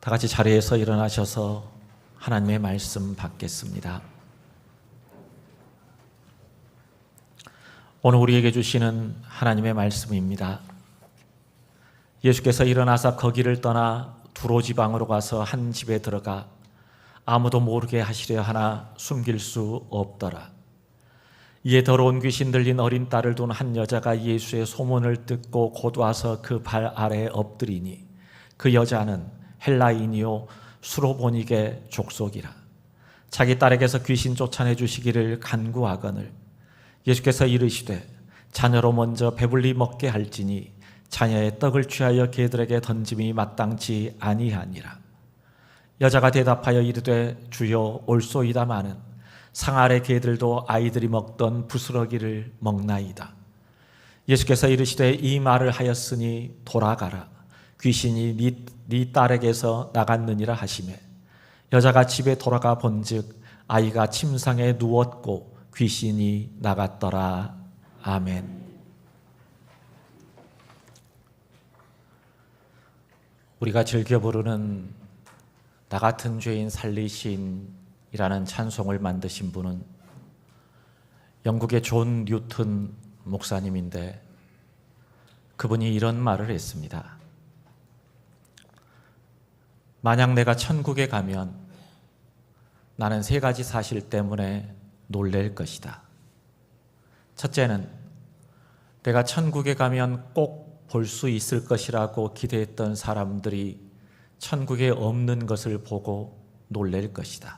다 같이 자리에서 일어나셔서 하나님의 말씀 받겠습니다. 오늘 우리에게 주시는 하나님의 말씀입니다. 예수께서 일어나서 거기를 떠나 두로 지방으로 가서 한 집에 들어가 아무도 모르게 하시려 하나 숨길 수 없더라. 이에 더러운 귀신 들린 어린 딸을 둔 한 여자가 예수의 소문을 듣고 곧 와서 그 발 아래에 엎드리니 그 여자는 헬라인이요 수로보니게 족속이라. 자기 딸에게서 귀신 쫓아내 주시기를 간구하거늘 예수께서 이르시되 자녀로 먼저 배불리 먹게 할지니 자녀의 떡을 취하여 개들에게 던짐이 마땅치 아니하니라. 여자가 대답하여 이르되 주여 올소이다마는 상 아래 개들도 아이들이 먹던 부스러기를 먹나이다. 예수께서 이르시되 이 말을 하였으니 돌아가라. 귀신이 네 딸에게서 나갔느니라 하시매 여자가 집에 돌아가 본즉 아이가 침상에 누웠고 귀신이 나갔더라. 아멘. 우리가 즐겨 부르는 나 같은 죄인 살리신이라는 찬송을 만드신 분은 영국의 존 뉴튼 목사님인데 그분이 이런 말을 했습니다. 만약 내가 천국에 가면 나는 세 가지 사실 때문에 놀랄 것이다. 첫째는 내가 천국에 가면 꼭 볼 수 있을 것이라고 기대했던 사람들이 천국에 없는 것을 보고 놀랄 것이다.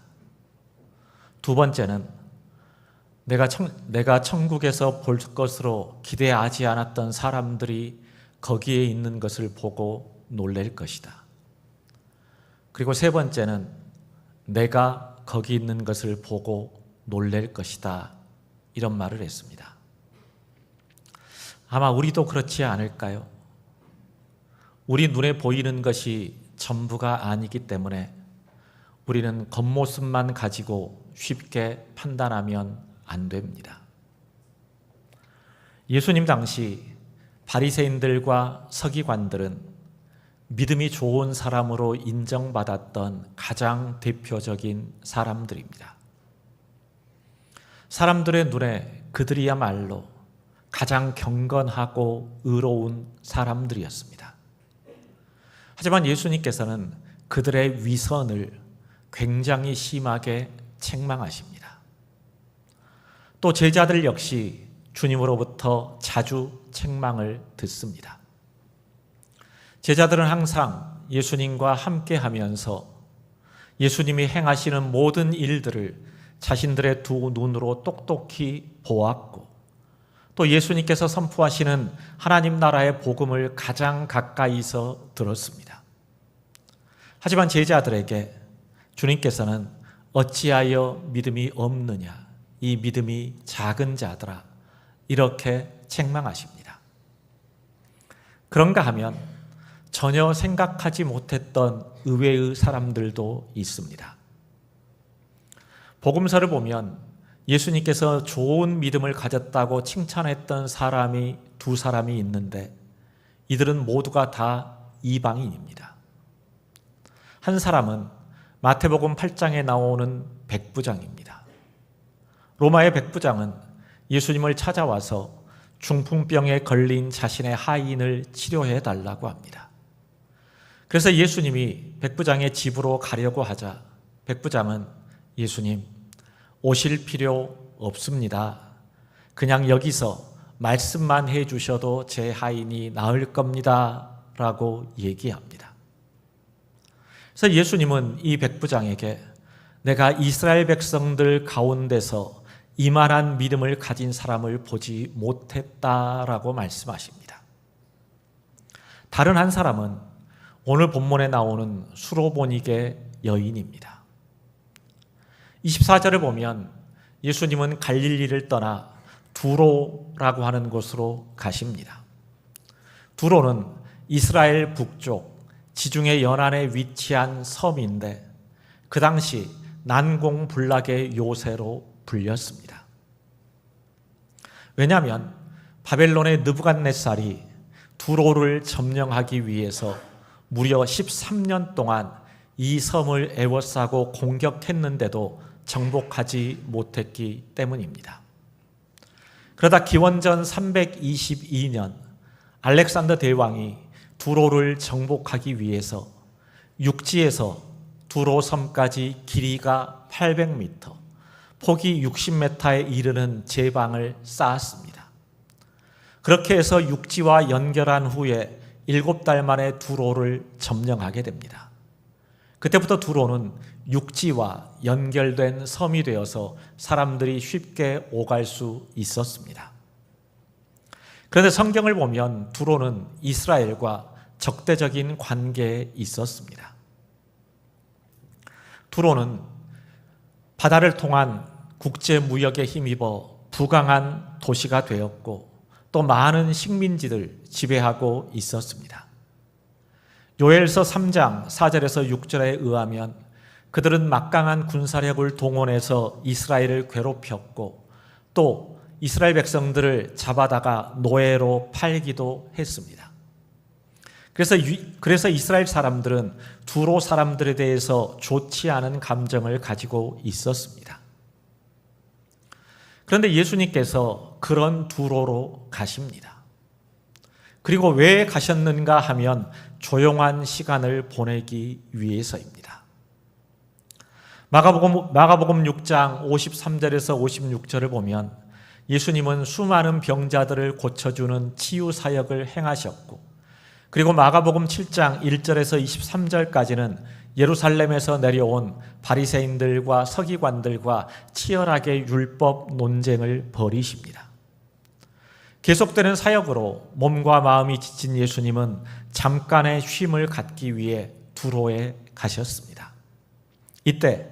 두 번째는 내가 천국에서 볼 것으로 기대하지 않았던 사람들이 거기에 있는 것을 보고 놀랄 것이다. 그리고 세 번째는 내가 거기 있는 것을 보고 놀랄 것이다. 이런 말을 했습니다. 아마 우리도 그렇지 않을까요? 우리 눈에 보이는 것이 전부가 아니기 때문에 우리는 겉모습만 가지고 쉽게 판단하면 안 됩니다. 예수님 당시 바리새인들과 서기관들은 믿음이 좋은 사람으로 인정받았던 가장 대표적인 사람들입니다. 사람들의 눈에 그들이야말로 가장 경건하고 의로운 사람들이었습니다. 하지만 예수님께서는 그들의 위선을 굉장히 심하게 책망하십니다. 또 제자들 역시 주님으로부터 자주 책망을 듣습니다. 제자들은 항상 예수님과 함께 하면서 예수님이 행하시는 모든 일들을 자신들의 두 눈으로 똑똑히 보았고 또 예수님께서 선포하시는 하나님 나라의 복음을 가장 가까이서 들었습니다. 하지만 제자들에게 주님께서는 어찌하여 믿음이 없느냐, 이 믿음이 작은 자들아, 이렇게 책망하십니다. 그런가 하면 전혀 생각하지 못했던 의외의 사람들도 있습니다. 복음서를 보면 예수님께서 좋은 믿음을 가졌다고 칭찬했던 사람이 두 사람이 있는데 이들은 모두가 다 이방인입니다. 한 사람은 마태복음 8장에 나오는 백부장입니다. 로마의 백부장은 예수님을 찾아와서 중풍병에 걸린 자신의 하인을 치료해 달라고 합니다. 그래서 예수님이 백부장의 집으로 가려고 하자 백부장은 예수님, 오실 필요 없습니다. 그냥 여기서 말씀만 해주셔도 제 하인이 나을 겁니다. 라고 얘기합니다. 그래서 예수님은 이 백부장에게 내가 이스라엘 백성들 가운데서 이만한 믿음을 가진 사람을 보지 못했다라고 말씀하십니다. 다른 한 사람은 오늘 본문에 나오는 수로보니게 여인입니다. 24절을 보면 예수님은 갈릴리를 떠나 두로라고 하는 곳으로 가십니다. 두로는 이스라엘 북쪽 지중해 연안에 위치한 섬인데 그 당시 난공불락의 요새로 불렸습니다. 왜냐하면 바벨론의 느부갓네살이 두로를 점령하기 위해서 무려 13년 동안 이 섬을 에워싸고 공격했는데도 정복하지 못했기 때문입니다. 그러다 기원전 322년 알렉산더 대왕이 두로를 정복하기 위해서 육지에서 두로 섬까지 길이가 800m, 폭이 60m에 이르는 제방을 쌓았습니다. 그렇게 해서 육지와 연결한 후에 7달 만에 두로를 점령하게 됩니다. 그때부터 두로는 육지와 연결된 섬이 되어서 사람들이 쉽게 오갈 수 있었습니다. 그런데 성경을 보면 두로는 이스라엘과 적대적인 관계에 있었습니다. 두로는 바다를 통한 국제 무역에 힘입어 부강한 도시가 되었고 또 많은 식민지를 지배하고 있었습니다. 요엘서 3장 4절에서 6절에 의하면 그들은 막강한 군사력을 동원해서 이스라엘을 괴롭혔고 또 이스라엘 백성들을 잡아다가 노예로 팔기도 했습니다. 그래서 이스라엘 사람들은 두로 사람들에 대해서 좋지 않은 감정을 가지고 있었습니다. 그런데 예수님께서 그런 두로로 가십니다. 그리고 왜 가셨는가 하면 조용한 시간을 보내기 위해서입니다. 마가복음 6장 53절에서 56절을 보면 예수님은 수많은 병자들을 고쳐주는 치유 사역을 행하셨고, 그리고 마가복음 7장 1절에서 23절까지는 예루살렘에서 내려온 바리새인들과 서기관들과 치열하게 율법 논쟁을 벌이십니다. 계속되는 사역으로 몸과 마음이 지친 예수님은 잠깐의 쉼을 갖기 위해 두로에 가셨습니다. 이때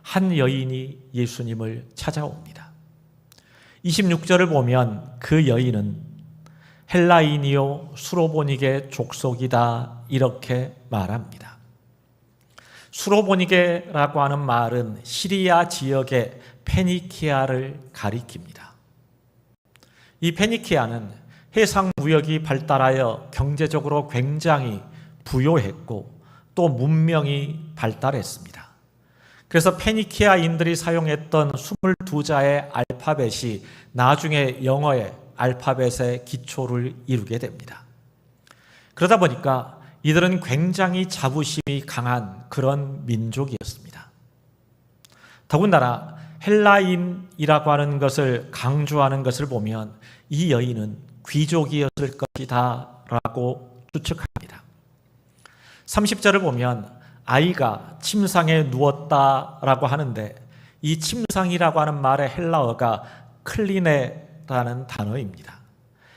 한 여인이 예수님을 찾아옵니다. 26절을 보면 그 여인은 헬라인이요 수로보니게 족속이다 이렇게 말합니다. 수로보니게라고 하는 말은 시리아 지역의 페니키아를 가리킵니다. 이 페니키아는 해상 무역이 발달하여 경제적으로 굉장히 부요했고 또 문명이 발달했습니다. 그래서 페니키아인들이 사용했던 22자의 알파벳이 나중에 영어의 알파벳의 기초를 이루게 됩니다. 그러다 보니까 이들은 굉장히 자부심이 강한 그런 민족이었습니다. 더군다나 헬라인이라고 하는 것을 강조하는 것을 보면 이 여인은 귀족이었을 것이다 라고 추측합니다. 30절을 보면 아이가 침상에 누웠다라고 하는데 이 침상이라고 하는 말의 헬라어가 클리네라는 단어입니다.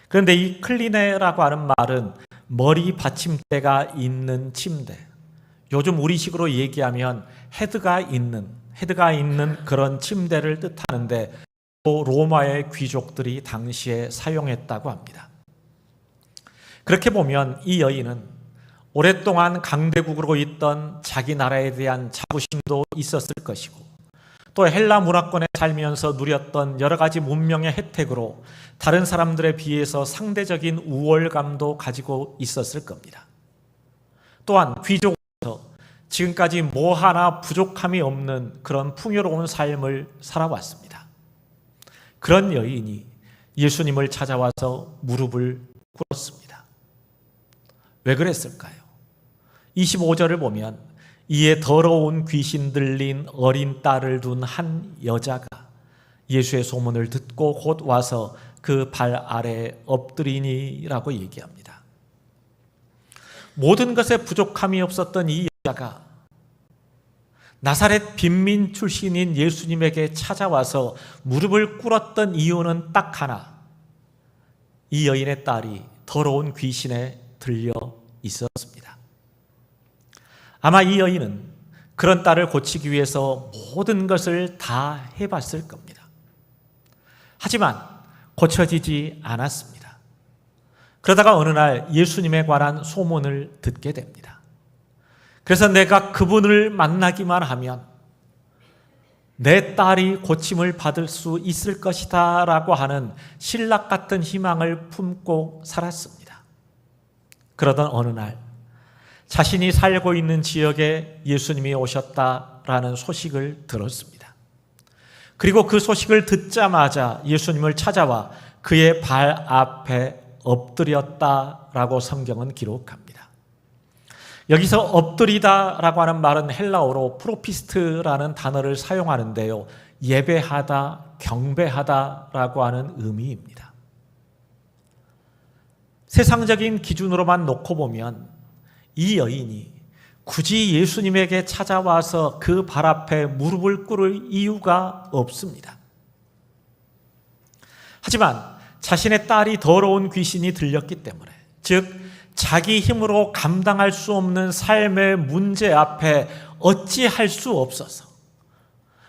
그런데 이 클리네라고 하는 말은 머리 받침대가 있는 침대, 요즘 우리식으로 얘기하면 헤드가 있는 그런 침대를 뜻하는데 또 로마의 귀족들이 당시에 사용했다고 합니다. 그렇게 보면 이 여인은 오랫동안 강대국으로 있던 자기 나라에 대한 자부심도 있었을 것이고 또 헬라 문화권에 살면서 누렸던 여러 가지 문명의 혜택으로 다른 사람들에 비해서 상대적인 우월감도 가지고 있었을 겁니다. 또한 귀족으로서 지금까지 뭐 하나 부족함이 없는 그런 풍요로운 삶을 살아왔습니다. 그런 여인이 예수님을 찾아와서 무릎을 꿇었습니다. 왜 그랬을까요? 25절을 보면 이에 더러운 귀신 들린 어린 딸을 둔 한 여자가 예수의 소문을 듣고 곧 와서 그 발 아래에 엎드리니라고 얘기합니다. 모든 것에 부족함이 없었던 이 여자가 나사렛 빈민 출신인 예수님에게 찾아와서 무릎을 꿇었던 이유는 딱 하나, 이 여인의 딸이 더러운 귀신에 들려 있었습니다. 아마 이 여인은 그런 딸을 고치기 위해서 모든 것을 다 해봤을 겁니다. 하지만 고쳐지지 않았습니다. 그러다가 어느 날 예수님에 관한 소문을 듣게 됩니다. 그래서 내가 그분을 만나기만 하면 내 딸이 고침을 받을 수 있을 것이다 라고 하는 신락 같은 희망을 품고 살았습니다. 그러던 어느 날 자신이 살고 있는 지역에 예수님이 오셨다라는 소식을 들었습니다. 그리고 그 소식을 듣자마자 예수님을 찾아와 그의 발 앞에 엎드렸다라고 성경은 기록합니다. 여기서 엎드리다라고 하는 말은 헬라어로 프로피스트라는 단어를 사용하는데요, 예배하다, 경배하다라고 하는 의미입니다. 세상적인 기준으로만 놓고 보면 이 여인이 굳이 예수님에게 찾아와서 그 발 앞에 무릎을 꿇을 이유가 없습니다. 하지만 자신의 딸이 더러운 귀신이 들렸기 때문에, 즉 자기 힘으로 감당할 수 없는 삶의 문제 앞에 어찌할 수 없어서,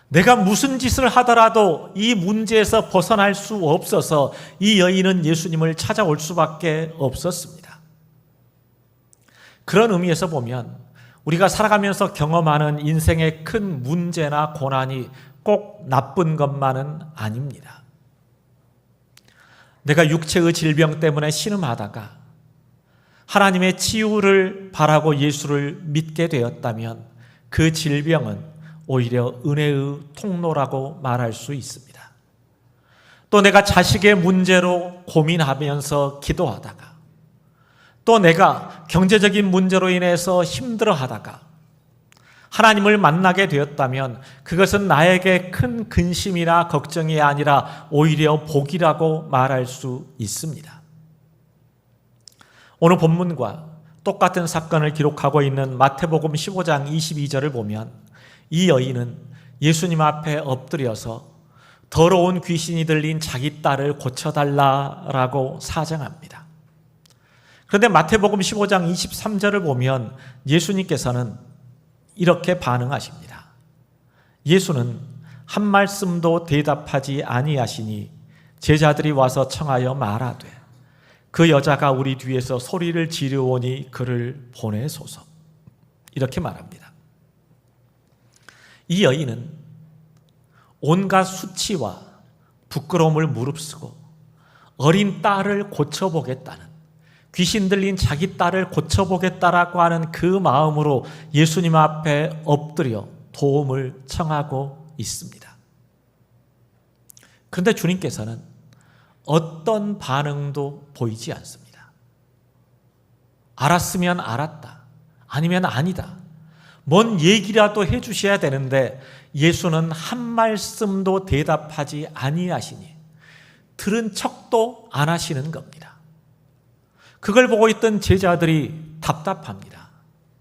내가 무슨 짓을 하더라도 이 문제에서 벗어날 수 없어서 이 여인은 예수님을 찾아올 수밖에 없었습니다. 그런 의미에서 보면 우리가 살아가면서 경험하는 인생의 큰 문제나 고난이 꼭 나쁜 것만은 아닙니다. 내가 육체의 질병 때문에 신음하다가 하나님의 치유를 바라고 예수를 믿게 되었다면 그 질병은 오히려 은혜의 통로라고 말할 수 있습니다. 또 내가 자식의 문제로 고민하면서 기도하다가, 또 내가 경제적인 문제로 인해서 힘들어하다가 하나님을 만나게 되었다면 그것은 나에게 큰 근심이나 걱정이 아니라 오히려 복이라고 말할 수 있습니다. 오늘 본문과 똑같은 사건을 기록하고 있는 마태복음 15장 22절을 보면 이 여인은 예수님 앞에 엎드려서 더러운 귀신이 들린 자기 딸을 고쳐달라라고 사정합니다. 그런데 마태복음 15장 23절을 보면 예수님께서는 이렇게 반응하십니다. 예수는 한 말씀도 대답하지 아니하시니 제자들이 와서 청하여 말하되 그 여자가 우리 뒤에서 소리를 지르오니 그를 보내소서. 이렇게 말합니다. 이 여인은 온갖 수치와 부끄러움을 무릅쓰고 어린 딸을 고쳐보겠다는, 귀신 들린 자기 딸을 고쳐보겠다라고 하는 그 마음으로 예수님 앞에 엎드려 도움을 청하고 있습니다. 그런데 주님께서는 어떤 반응도 보이지 않습니다. 알았으면 알았다, 아니면 아니다, 뭔 얘기라도 해주셔야 되는데 예수는 한 말씀도 대답하지 아니하시니 들은 척도 안 하시는 겁니다. 그걸 보고 있던 제자들이 답답합니다.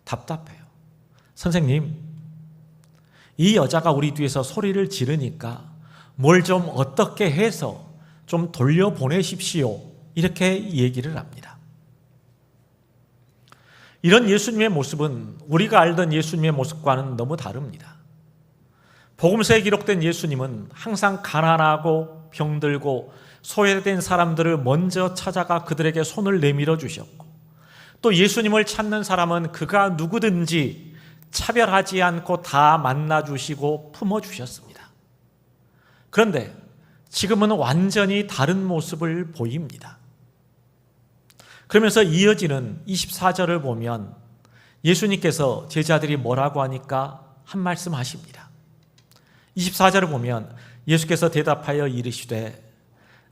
답답해요. 선생님, 이 여자가 우리 뒤에서 소리를 지르니까 뭘 좀 어떻게 해서 좀 돌려보내십시오. 이렇게 얘기를 합니다. 이런 예수님의 모습은 우리가 알던 예수님의 모습과는 너무 다릅니다. 복음서에 기록된 예수님은 항상 가난하고 병들고 소외된 사람들을 먼저 찾아가 그들에게 손을 내밀어 주셨고, 또 예수님을 찾는 사람은 그가 누구든지 차별하지 않고 다 만나 주시고 품어 주셨습니다. 그런데 지금은 완전히 다른 모습을 보입니다. 그러면서 이어지는 24절을 보면 예수님께서 제자들이 뭐라고 하니까 한 말씀 하십니다. 24절을 보면 예수께서 대답하여 이르시되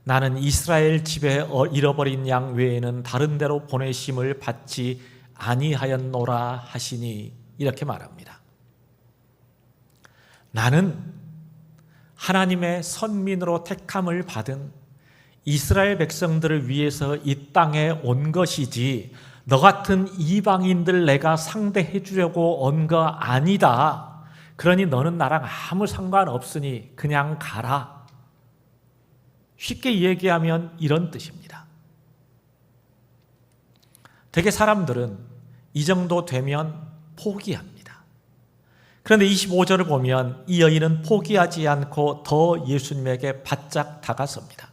나는 이스라엘 집에 잃어버린 양 외에는 다른 데로 보내심을 받지 아니하였노라 하시니, 이렇게 말합니다. 나는 하나님의 선민으로 택함을 받은 이스라엘 백성들을 위해서 이 땅에 온 것이지 너 같은 이방인들 내가 상대해 주려고 온 거 아니다. 그러니 너는 나랑 아무 상관없으니 그냥 가라. 쉽게 얘기하면 이런 뜻입니다. 되게 사람들은 이 정도 되면 포기합니다. 그런데 25절을 보면 이 여인은 포기하지 않고 더 예수님에게 바짝 다가섭니다.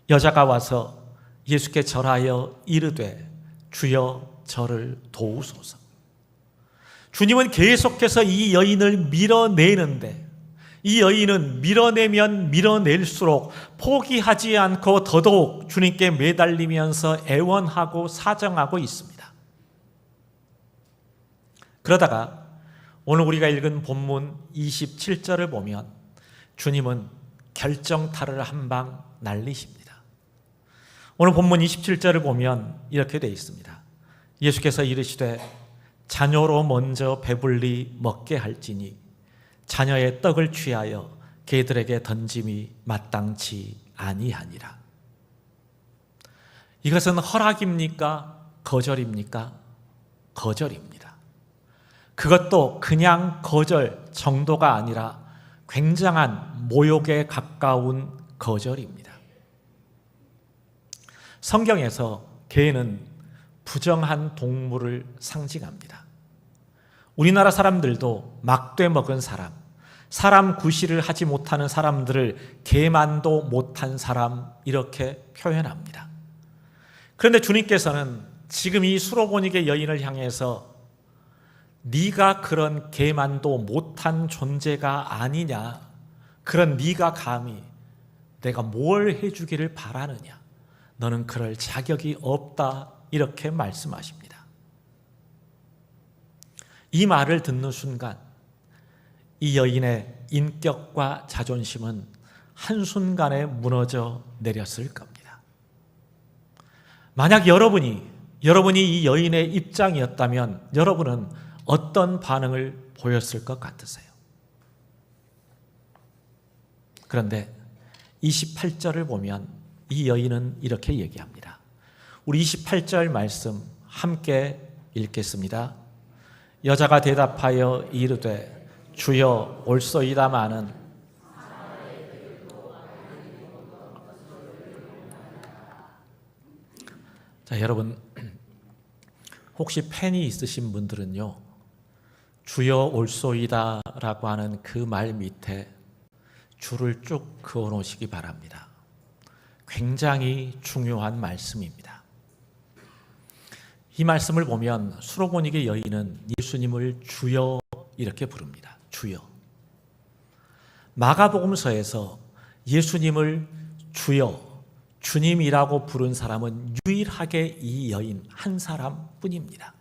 여자가 와서 예수께 절하여 이르되 주여 저를 도우소서. 주님은 계속해서 이 여인을 밀어내는데 이 여인은 밀어내면 밀어낼수록 포기하지 않고 더더욱 주님께 매달리면서 애원하고 사정하고 있습니다. 그러다가 오늘 우리가 읽은 본문 27절을 보면 주님은 결정타를 한 방 날리십니다. 오늘 본문 27절을 보면 이렇게 되어 있습니다. 예수께서 이르시되 자녀로 먼저 배불리 먹게 할지니 자녀의 떡을 취하여 개들에게 던짐이 마땅치 아니하니라. 이것은 허락입니까? 거절입니까? 거절입니다. 그것도 그냥 거절 정도가 아니라 굉장한 모욕에 가까운 거절입니다. 성경에서 개는 부정한 동물을 상징합니다. 우리나라 사람들도 막돼 먹은 사람 구실을 하지 못하는 사람들을 개만도 못한 사람 이렇게 표현합니다. 그런데 주님께서는 지금 이 수로보니게 여인을 향해서 네가 그런 개만도 못한 존재가 아니냐, 그런 네가 감히 내가 뭘 해주기를 바라느냐, 너는 그럴 자격이 없다, 이렇게 말씀하십니다. 이 말을 듣는 순간 이 여인의 인격과 자존심은 한순간에 무너져 내렸을 겁니다. 만약 여러분이 이 여인의 입장이었다면 여러분은 어떤 반응을 보였을 것 같으세요? 그런데 28절을 보면 이 여인은 이렇게 얘기합니다. 우리 28절 말씀 함께 읽겠습니다. 여자가 대답하여 이르되 주여 올소이다마는 자, 여러분 혹시 펜이 있으신 분들은요, 주여 올소이다 라고 하는 그 말 밑에 줄을 쭉 그어 놓으시기 바랍니다. 굉장히 중요한 말씀입니다. 이 말씀을 보면 수로보니게 여인은 예수님을 주여 이렇게 부릅니다. 주여. 마가복음서에서 예수님을 주여, 주님이라고 부른 사람은 유일하게 이 여인 한 사람뿐입니다.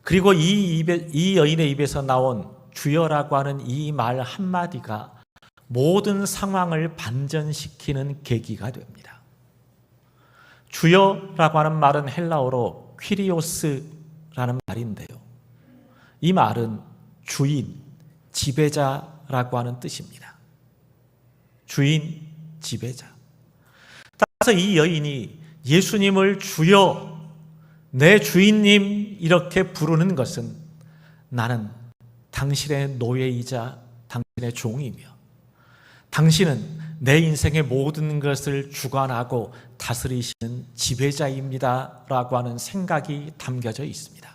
그리고 이 여인의 입에서 나온 주여라고 하는 이 말 한마디가 모든 상황을 반전시키는 계기가 됩니다. 주여라고 하는 말은 헬라어로 퀴리오스라는 말인데요, 이 말은 주인, 지배자라고 하는 뜻입니다. 주인, 지배자. 따라서 이 여인이 예수님을 주여, 내 주인님 이렇게 부르는 것은 나는 당신의 노예이자 당신의 종이며 당신은 내 인생의 모든 것을 주관하고 다스리시는 지배자입니다 라고 하는 생각이 담겨져 있습니다.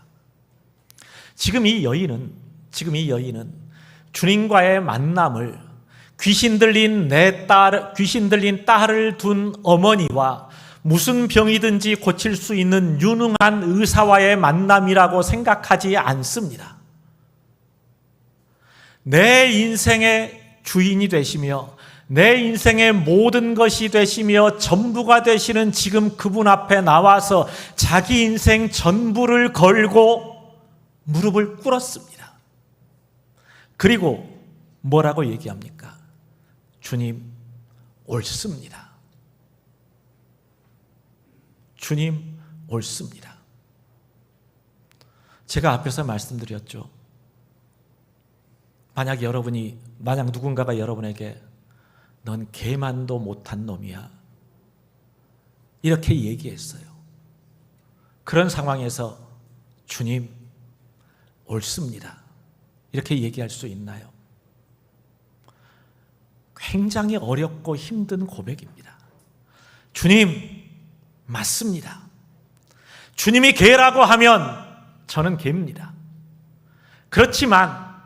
지금 이 여인은 주님과의 만남을 귀신 들린 딸을 둔 어머니와 무슨 병이든지 고칠 수 있는 유능한 의사와의 만남이라고 생각하지 않습니다. 내 인생의 주인이 되시며 내 인생의 모든 것이 되시며 전부가 되시는 지금 그분 앞에 나와서 자기 인생 전부를 걸고 무릎을 꿇었습니다. 그리고 뭐라고 얘기합니까? 주님, 옳습니다. 주님, 옳습니다. 제가 앞에서 말씀드렸죠. 만약 누군가가 여러분에게 넌 개만도 못한 놈이야 이렇게 얘기했어요. 그런 상황에서 주님, 옳습니다 이렇게 얘기할 수 있나요? 굉장히 어렵고 힘든 고백입니다. 주님, 맞습니다. 주님이 개라고 하면 저는 개입니다. 그렇지만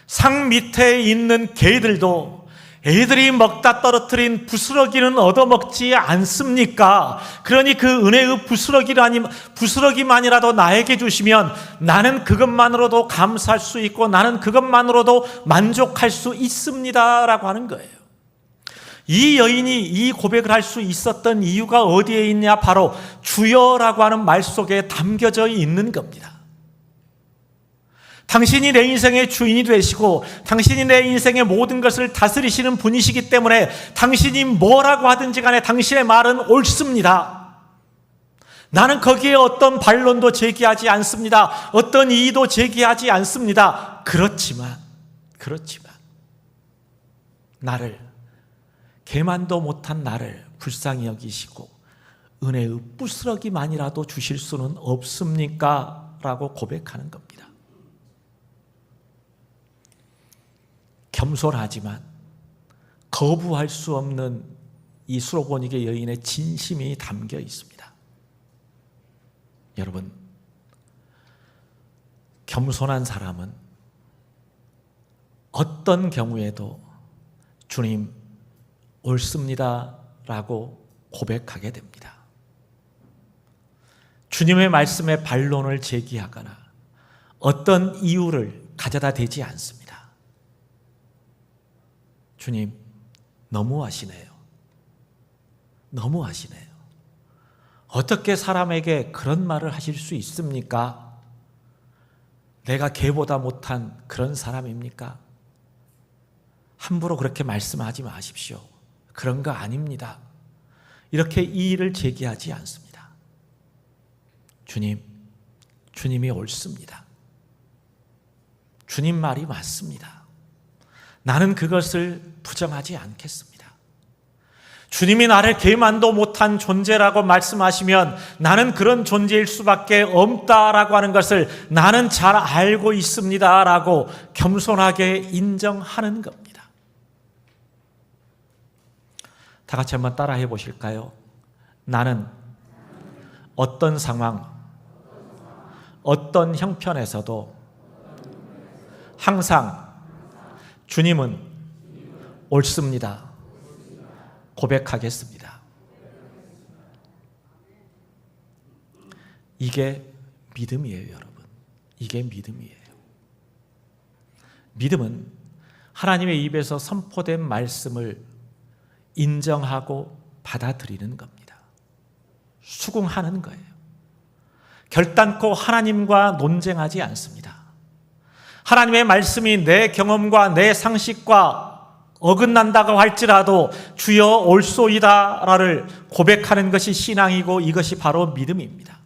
상 밑에 있는 개들도 애들이 먹다 떨어뜨린 부스러기는 얻어먹지 않습니까? 그러니 그 은혜의 부스러기만이라도 나에게 주시면 나는 그것만으로도 감사할 수 있고 나는 그것만으로도 만족할 수 있습니다 라고 하는 거예요. 이 여인이 이 고백을 할 수 있었던 이유가 어디에 있냐? 바로 주여라고 하는 말 속에 담겨져 있는 겁니다. 당신이 내 인생의 주인이 되시고 당신이 내 인생의 모든 것을 다스리시는 분이시기 때문에 당신이 뭐라고 하든지 간에 당신의 말은 옳습니다. 나는 거기에 어떤 반론도 제기하지 않습니다. 어떤 이의도 제기하지 않습니다. 그렇지만 나를, 개만도 못한 나를 불쌍히 여기시고 은혜의 부스러기만이라도 주실 수는 없습니까? 라고 고백하는 겁니다. 겸손하지만 거부할 수 없는 이 수로보니게 여인의 진심이 담겨 있습니다. 여러분, 겸손한 사람은 어떤 경우에도 주님 옳습니다 라고 고백하게 됩니다. 주님의 말씀에 반론을 제기하거나 어떤 이유를 가져다 대지 않습니다. 주님, 너무하시네요. 어떻게 사람에게 그런 말을 하실 수 있습니까? 내가 개보다 못한 그런 사람입니까? 함부로 그렇게 말씀하지 마십시오. 그런 거 아닙니다. 이렇게 이의를 제기하지 않습니다. 주님이 옳습니다. 주님 말이 맞습니다. 나는 그것을 부정하지 않겠습니다. 주님이 나를 개만도 못한 존재라고 말씀하시면 나는 그런 존재일 수밖에 없다라고 하는 것을 나는 잘 알고 있습니다라고 겸손하게 인정하는 겁니다. 다 같이 한번 따라해 보실까요? 나는 어떤 상황, 어떤 형편에서도 항상 주님은 옳습니다. 고백하겠습니다. 이게 믿음이에요, 여러분. 이게 믿음이에요. 믿음은 하나님의 입에서 선포된 말씀을 인정하고 받아들이는 겁니다. 수긍하는 거예요. 결단코 하나님과 논쟁하지 않습니다. 하나님의 말씀이 내 경험과 내 상식과 어긋난다고 할지라도 주여 옳소이다를 고백하는 것이 신앙이고 이것이 바로 믿음입니다.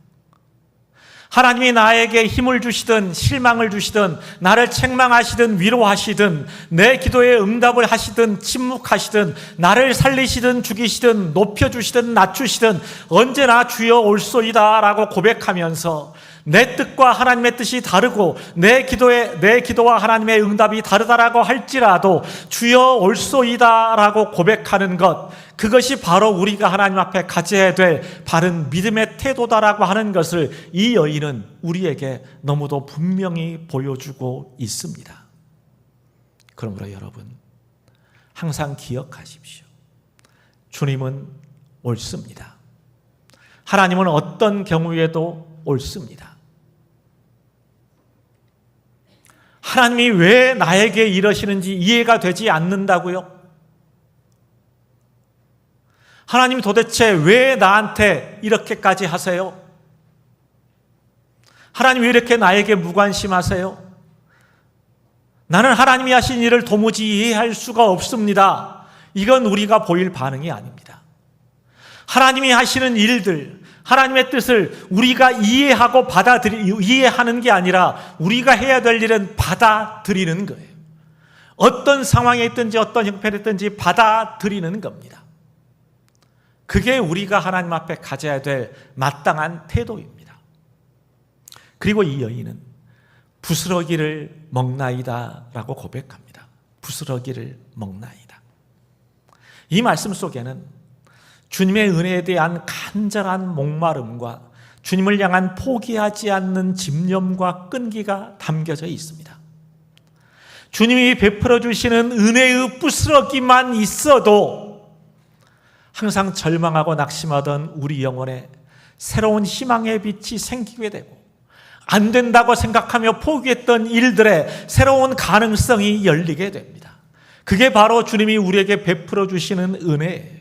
하나님이 나에게 힘을 주시든 실망을 주시든 나를 책망하시든 위로하시든 내 기도에 응답을 하시든 침묵하시든 나를 살리시든 죽이시든 높여주시든 낮추시든 언제나 주여 옳소이다 라고 고백하면서 내 뜻과 하나님의 뜻이 다르고 내 기도와 하나님의 응답이 다르다라고 할지라도 주여 옳소이다 라고 고백하는 것, 그것이 바로 우리가 하나님 앞에 가져야 될 바른 믿음의 태도다라고 하는 것을 이 여인은 우리에게 너무도 분명히 보여주고 있습니다. 그러므로 여러분, 항상 기억하십시오. 주님은 옳습니다. 하나님은 어떤 경우에도 옳습니다. 하나님이 왜 나에게 이러시는지 이해가 되지 않는다고요? 하나님 도대체 왜 나한테 이렇게까지 하세요? 하나님 왜 이렇게 나에게 무관심하세요? 나는 하나님이 하신 일을 도무지 이해할 수가 없습니다. 이건 우리가 보일 반응이 아닙니다. 하나님이 하시는 일들, 하나님의 뜻을 우리가 이해하는 게 아니라 우리가 해야 될 일은 받아들이는 거예요. 어떤 상황에 있든지 어떤 형편에 있든지 받아들이는 겁니다. 그게 우리가 하나님 앞에 가져야 될 마땅한 태도입니다. 그리고 이 여인은 부스러기를 먹나이다 라고 고백합니다. 부스러기를 먹나이다. 이 말씀 속에는 주님의 은혜에 대한 간절한 목마름과 주님을 향한 포기하지 않는 집념과 끈기가 담겨져 있습니다. 주님이 베풀어 주시는 은혜의 부스러기만 있어도 항상 절망하고 낙심하던 우리 영혼에 새로운 희망의 빛이 생기게 되고 안 된다고 생각하며 포기했던 일들의 새로운 가능성이 열리게 됩니다. 그게 바로 주님이 우리에게 베풀어 주시는 은혜예요.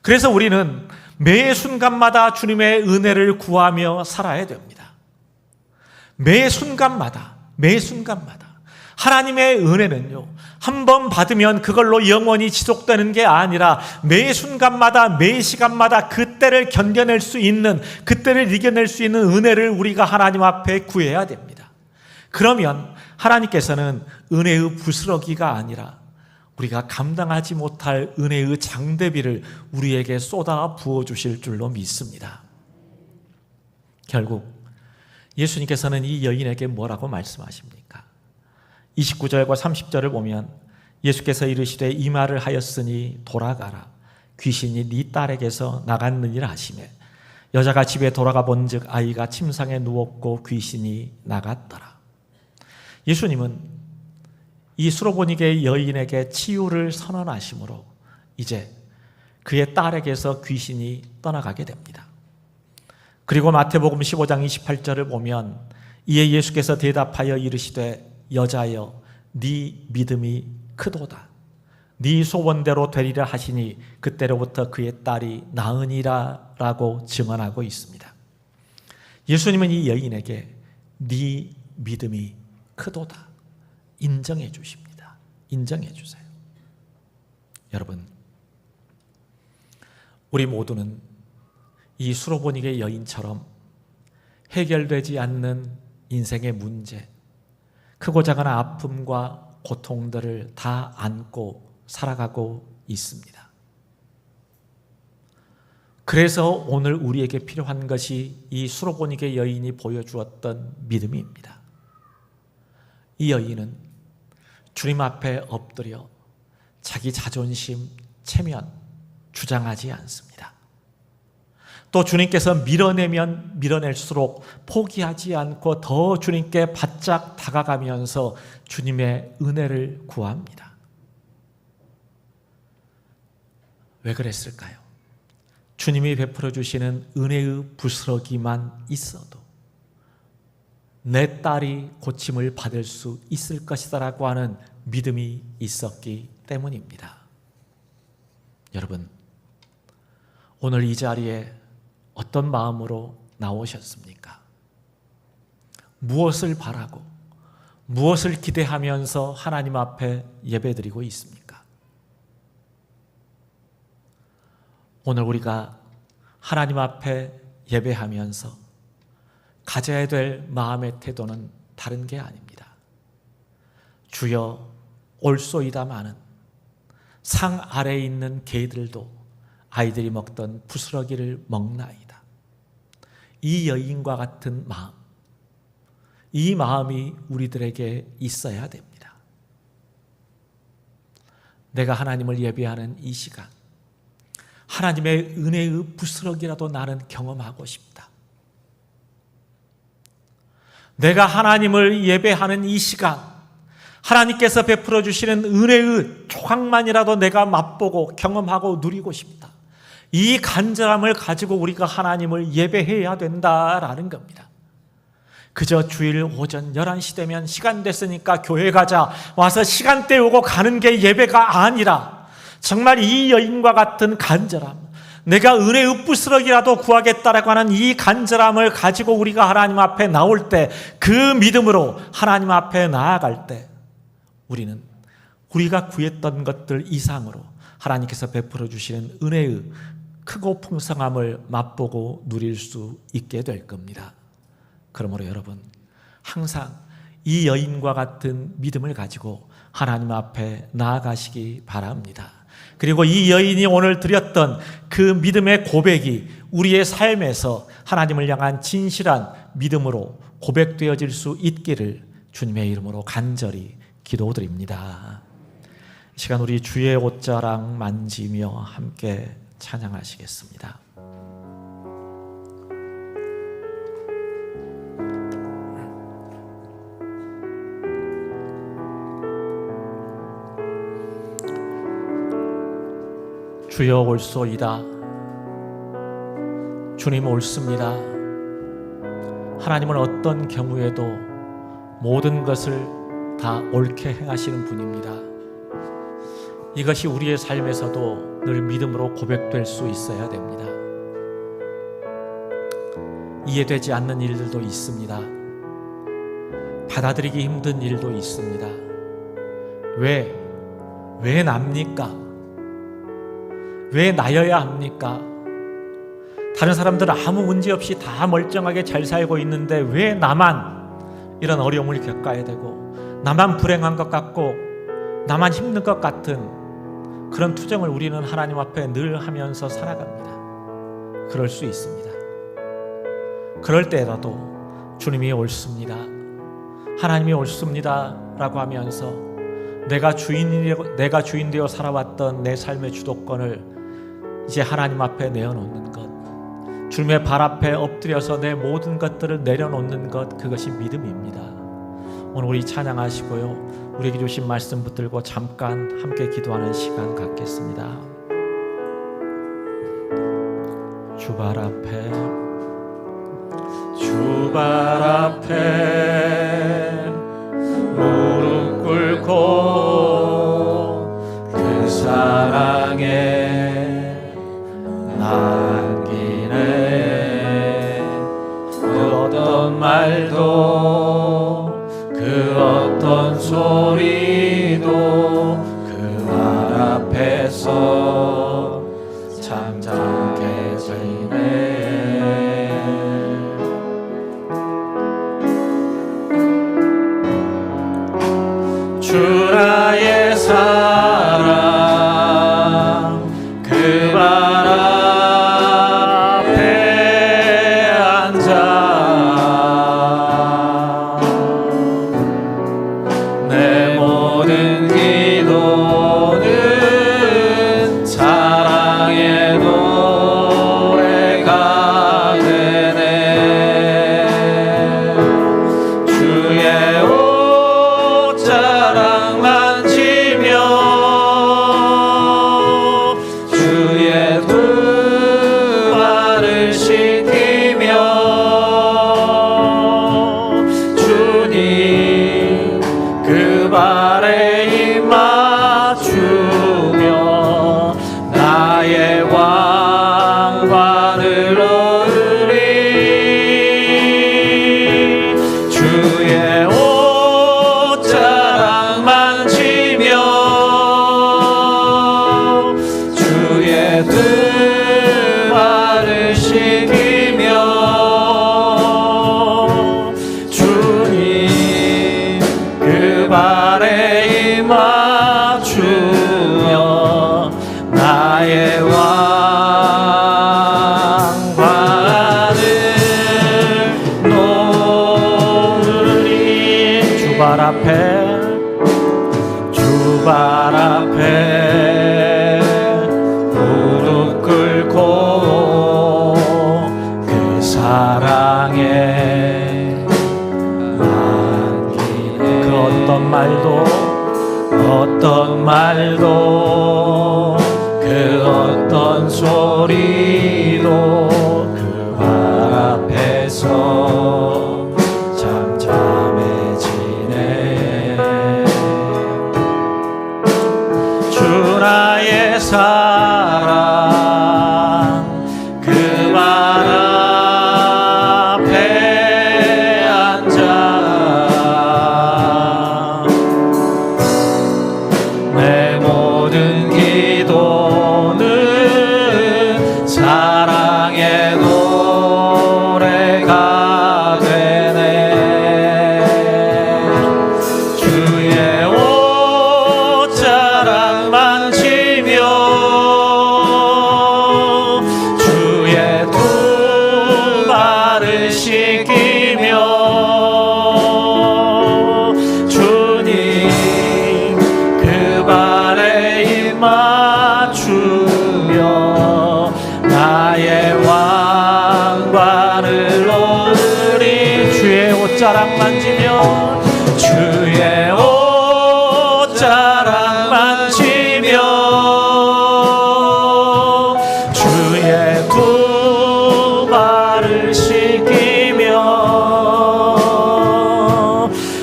그래서 우리는 매 순간마다 주님의 은혜를 구하며 살아야 됩니다. 매 순간마다 매 순간마다. 하나님의 은혜는요, 한 번 받으면 그걸로 영원히 지속되는 게 아니라 매 순간마다, 매 시간마다 그때를 견뎌낼 수 있는, 그때를 이겨낼 수 있는 은혜를 우리가 하나님 앞에 구해야 됩니다. 그러면 하나님께서는 은혜의 부스러기가 아니라 우리가 감당하지 못할 은혜의 장대비를 우리에게 쏟아 부어주실 줄로 믿습니다. 결국 예수님께서는 이 여인에게 뭐라고 말씀하십니까? 29절과 30절을 보면 예수께서 이르시되 이 말을 하였으니 돌아가라. 귀신이 네 딸에게서 나갔느니라 하시매 여자가 집에 돌아가 본즉 아이가 침상에 누웠고 귀신이 나갔더라. 예수님은 이 수로보니게 여인에게 치유를 선언하심으로 이제 그의 딸에게서 귀신이 떠나가게 됩니다. 그리고 마태복음 15장 28절을 보면 이에 예수께서 대답하여 이르시되 여자여 네 믿음이 크도다. 네 소원대로 되리라 하시니 그때로부터 그의 딸이 나으니라 라고 증언하고 있습니다. 예수님은 이 여인에게 네 믿음이 크도다 인정해 주십니다. 인정해 주세요. 여러분, 우리 모두는 이 수로보니게 여인처럼 해결되지 않는 인생의 문제, 크고 작은 아픔과 고통들을 다 안고 살아가고 있습니다. 그래서 오늘 우리에게 필요한 것이 이 수로보니게 여인이 보여주었던 믿음입니다. 이 여인은 주님 앞에 엎드려 자기 자존심, 체면 주장하지 않습니다. 또 주님께서 밀어내면 밀어낼수록 포기하지 않고 더 주님께 바짝 다가가면서 주님의 은혜를 구합니다. 왜 그랬을까요? 주님이 베풀어 주시는 은혜의 부스러기만 있어도 내 딸이 고침을 받을 수 있을 것이다라고 하는 믿음이 있었기 때문입니다. 여러분, 오늘 이 자리에 어떤 마음으로 나오셨습니까? 무엇을 바라고 무엇을 기대하면서 하나님 앞에 예배드리고 있습니까? 오늘 우리가 하나님 앞에 예배하면서 가져야 될 마음의 태도는 다른 게 아닙니다. 주여 올소이다마는 상 아래에 있는 개들도 아이들이 먹던 부스러기를 먹나이다. 이 여인과 같은 마음, 이 마음이 우리들에게 있어야 됩니다. 내가 하나님을 예배하는 이 시간, 하나님의 은혜의 부스러기라도 나는 경험하고 싶다. 내가 하나님을 예배하는 이 시간, 하나님께서 베풀어 주시는 은혜의 조각만이라도 내가 맛보고 경험하고 누리고 싶다. 이 간절함을 가지고 우리가 하나님을 예배해야 된다라는 겁니다. 그저 주일 오전 11시 되면 시간 됐으니까 교회 가자, 와서 시간 때우고 가는 게 예배가 아니라 정말 이 여인과 같은 간절함, 내가 은혜의 부스러기라도 구하겠다라고 하는 이 간절함을 가지고 우리가 하나님 앞에 나올 때, 그 믿음으로 하나님 앞에 나아갈 때 우리는 우리가 구했던 것들 이상으로 하나님께서 베풀어 주시는 은혜의 크고 풍성함을 맛보고 누릴 수 있게 될 겁니다. 그러므로 여러분, 항상 이 여인과 같은 믿음을 가지고 하나님 앞에 나아가시기 바랍니다. 그리고 이 여인이 오늘 드렸던 그 믿음의 고백이 우리의 삶에서 하나님을 향한 진실한 믿음으로 고백되어질 수 있기를 주님의 이름으로 간절히 기도드립니다. 이 시간 우리 주의 옷자락 만지며 함께 찬양하시겠습니다. 주여 올소이다. 주님 옳습니다. 하나님은 어떤 경우에도 모든 것을 다 옳게 행하시는 분입니다. 이것이 우리의 삶에서도 늘 믿음으로 고백될 수 있어야 됩니다. 이해되지 않는 일들도 있습니다. 받아들이기 힘든 일도 있습니다. 왜 납니까? 왜 나여야 합니까? 다른 사람들은 아무 문제 없이 다 멀쩡하게 잘 살고 있는데 왜 나만 이런 어려움을 겪어야 되고, 나만 불행한 것 같고 나만 힘든 것 같은 그런 투정을 우리는 하나님 앞에 늘 하면서 살아갑니다. 그럴 수 있습니다. 그럴 때라도 주님이 옳습니다, 하나님이 옳습니다 라고 하면서 내가 주인 되어 살아왔던 내 삶의 주도권을 이제 하나님 앞에 내어놓는 것, 주님의 발 앞에 엎드려서 내 모든 것들을 내려놓는 것, 그것이 믿음입니다. 오늘 우리 찬양하시고요, 우리에게 주신 말씀 붙들고 잠깐 함께 기도하는 시간 갖겠습니다. 주발 앞에 무릎 꿇고 그 사랑에 나아가기네. 그 어떤 말도 그 어떤 소리도 그 말 앞에서 잠잠해지네. 주 나의 사랑 그 발 앞에 앉아 내 모든 기도는 사랑의 노래가 되네. 주의 옷자락 만지며 주의 두 발을 씻기며 주님 그 발에 입 맞추며 나의 왕관을 얻으리. 주의 옷자락 만지며 주의 두 발을 씻기며 주님 그 발에 입 맞추며 나의 왕관을 놓으리. 주발 앞에 무릎 꿇고 그 사랑에 맡기네. 그 어떤 말도 그 어떤 소리도 그 말 앞에서 잠잠해지네. 주 나의 사랑 그 발 앞에 앉아 내 모든 기도는 사랑의 노래가 되네. 주의 옷자락 만지며 주의 두 발을 씻기며 주님 그 발에 입 맞추며 나의 왕관을 얻으리. 주의 옷자락 만지며 주의 옷자락 만지며 주의 두 발을 씻기며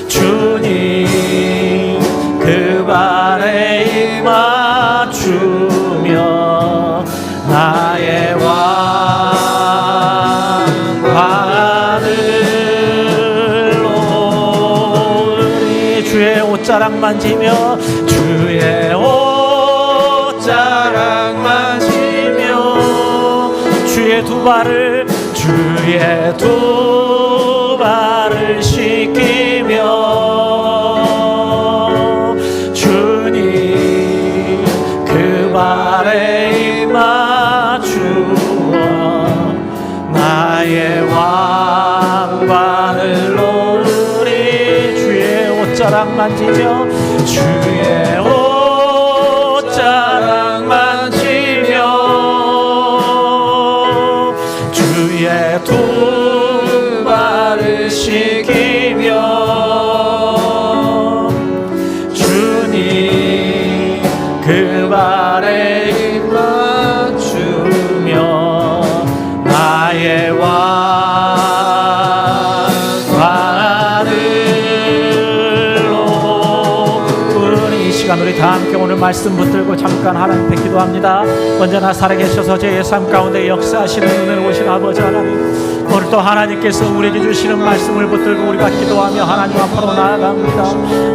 주님 그 발에 입 맞추며 나의 왕관을 옷자락 만지며 주의 옷자락 만지며 주의 두 발을 씻기며 주님 그 발에 입 맞추어 나의 왕관을 놓으리. 주의 옷자락 만지며 주의 옷자락 만지며 주의 두 발을 씻기며 주님 그 발에 입 맞추며 나의 왕관을 놓으리. 이 시간 우리 다 함께 오늘 말씀 붙들고 잠깐 하나님께 기도합니다. 언제나 살아계셔서 저의 삶 가운데 역사하시는 은혜를 오신 아버지 하나님, 오늘 또 하나님께서 우리에게 주시는 말씀을 붙들고 우리가 기도하며 하나님 앞으로 나아갑니다.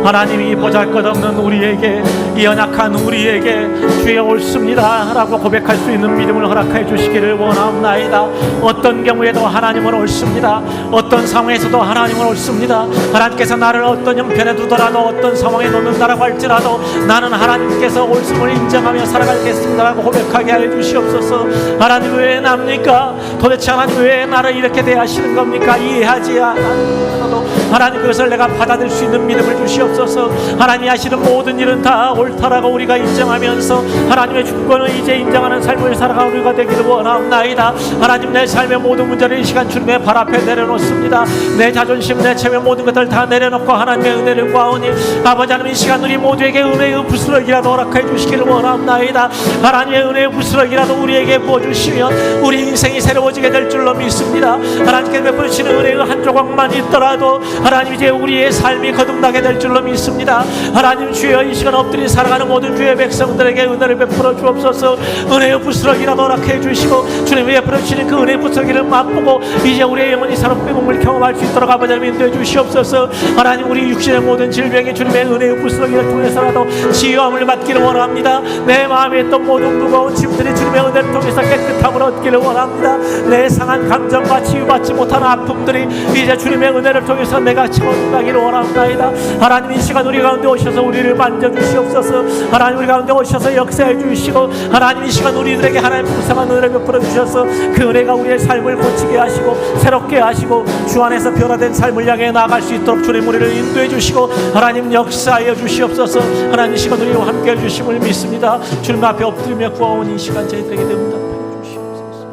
하나님이 보잘것없는 우리에게, 이 연약한 우리에게 주여 옳습니다 라고 고백할 수 있는 믿음을 허락해 주시기를 원하옵나이다. 어떤 경우에도 하나님은 옳습니다. 어떤 상황에서도 하나님은 옳습니다. 하나님께서 나를 어떤 형편에 두더라도, 어떤 상황에 놓는다라고 할지라도 나는 하나님께서 옳음을 인정하며 살아가겠습니다 라고 고백하게 하여 주시옵소서. 하나님 왜 납니까? 도대체 하나님 왜 나를 이렇게 대하시는 겁니까? 이해하지 않아도 하나님 그것을 내가 받아들일 수 있는 믿음을 주시옵소서. 하나님이 하시는 모든 일은 다 옳다라고 우리가 인정하면서 하나님의 주권을 이제 인정하는 삶을 살아가는 우리가 되기를 원하옵나이다. 하나님 내 삶의 모든 문제를 이 시간 주님의 발 앞에 내려놓습니다. 내 자존심, 내 체면 모든 것들 다 내려놓고 하나님의 은혜를 구하오니 아버지 하나님 이 시간 우리 모두에게 은혜의 부스러기라도 허락해 주시기를 원하옵나이다. 하나님의 은혜의 부스러기라도 우리에게 부어주시면 우리 인생이 새로워지게 될 줄로 믿습니다. 하나님께 베푸시는 은혜의 한 조각만 있더라도 하나님 이제 우리의 삶이 거듭나게 될 줄로 믿습니다. 하나님 주여 이 시간 엎드려 살아가는 모든 주의 백성들에게 은혜를 베풀어 주옵소서. 은혜의 부스러기라도 허락해 주시고 주님이 베풀어 주시는 그 은혜의 부스러기를 맛보고 이제 우리의 영혼이 새롭게 몸을 경험할 수 있도록 아버지 하나님 인도해 주시옵소서. 하나님 우리 육신의 모든 질병이 주님의 은혜의 부스러기를 통해서라도 치유함을 받기를 원합니다. 내 마음에 있던 모든 무거운 짐들이 주님의 은혜를 통해서 깨끗함을 얻기를 원합니다. 내 상한 감정과 치유받지 못하는 아픔들이 이제 주님의 은혜를 통해서 내가 채워가기를 원합니다. 하나님 이 시간 우리 가운데 오셔서 우리를 만져주시옵소서. 하나님 우리 가운데 오셔서 역사해 주시고 하나님 이 시간 우리들에게 하나님 풍성한 은혜를 베풀어 주셔서 그 은혜가 우리의 삶을 고치게 하시고 새롭게 하시고 주 안에서 변화된 삶을 향해 나아갈 수 있도록 주님 우리를 인도해 주시고 하나님 역사하여 주시옵소서. 하나님 이 시간 우리와 함께 해주심을 믿습니다. 주님 앞에 엎드리며 구하온 이 시간 저희들에게 응답해 주시옵소서.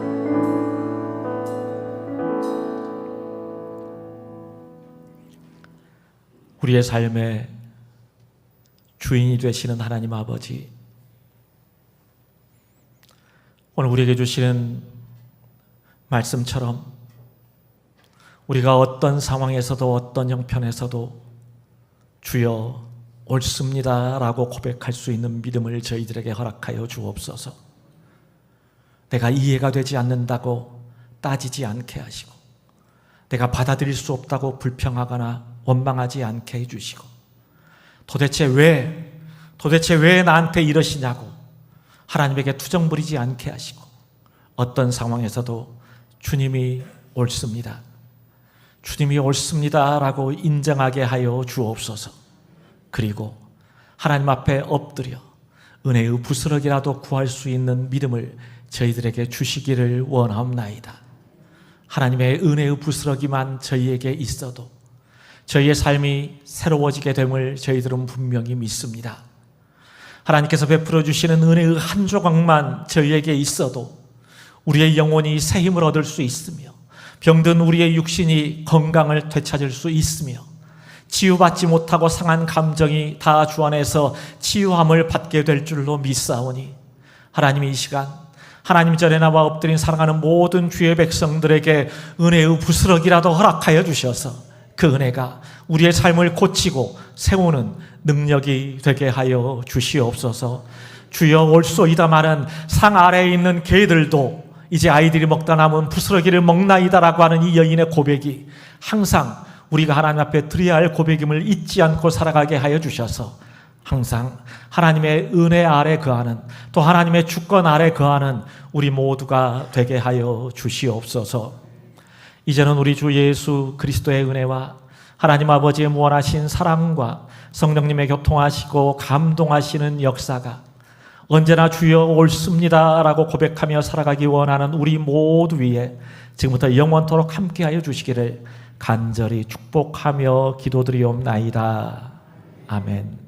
우리의 삶의 주인이 되시는 하나님 아버지, 오늘 우리에게 주시는 말씀처럼 우리가 어떤 상황에서도 어떤 형편에서도 주여 옳습니다 라고 고백할 수 있는 믿음을 저희들에게 허락하여 주옵소서. 내가 이해가 되지 않는다고 따지지 않게 하시고 내가 받아들일 수 없다고 불평하거나 원망하지 않게 해주시고 도대체 왜 나한테 이러시냐고 하나님에게 투정 부리지 않게 하시고 어떤 상황에서도 주님이 옳습니다, 주님이 옳습니다 라고 인정하게 하여 주옵소서. 그리고 하나님 앞에 엎드려 은혜의 부스러기라도 구할 수 있는 믿음을 저희들에게 주시기를 원하옵나이다. 하나님의 은혜의 부스러기만 저희에게 있어도 저희의 삶이 새로워지게 됨을 저희들은 분명히 믿습니다. 하나님께서 베풀어 주시는 은혜의 한 조각만 저희에게 있어도 우리의 영혼이 새 힘을 얻을 수 있으며 병든 우리의 육신이 건강을 되찾을 수 있으며 치유받지 못하고 상한 감정이 다 주 안에서 치유함을 받게 될 줄로 믿사오니 하나님이 이 시간 하나님 전에 나와 엎드린 사랑하는 모든 주의 백성들에게 은혜의 부스러기라도 허락하여 주셔서 그 은혜가 우리의 삶을 고치고 세우는 능력이 되게 하여 주시옵소서. 주여 올소이다마는 상 아래에 있는 개들도 이제 아이들이 먹다 남은 부스러기를 먹나이다라고 하는 이 여인의 고백이 항상 우리가 하나님 앞에 드려야 할 고백임을 잊지 않고 살아가게 하여 주셔서 항상 하나님의 은혜 아래 거하는, 또 하나님의 주권 아래 거하는 우리 모두가 되게 하여 주시옵소서. 이제는 우리 주 예수 그리스도의 은혜와 하나님 아버지의 무한하신 사랑과 성령님의 교통하시고 감동하시는 역사가 언제나 주여 옳습니다 라고 고백하며 살아가기 원하는 우리 모두 위에 지금부터 영원토록 함께하여 주시기를 간절히 축복하며 기도드리옵나이다. 아멘.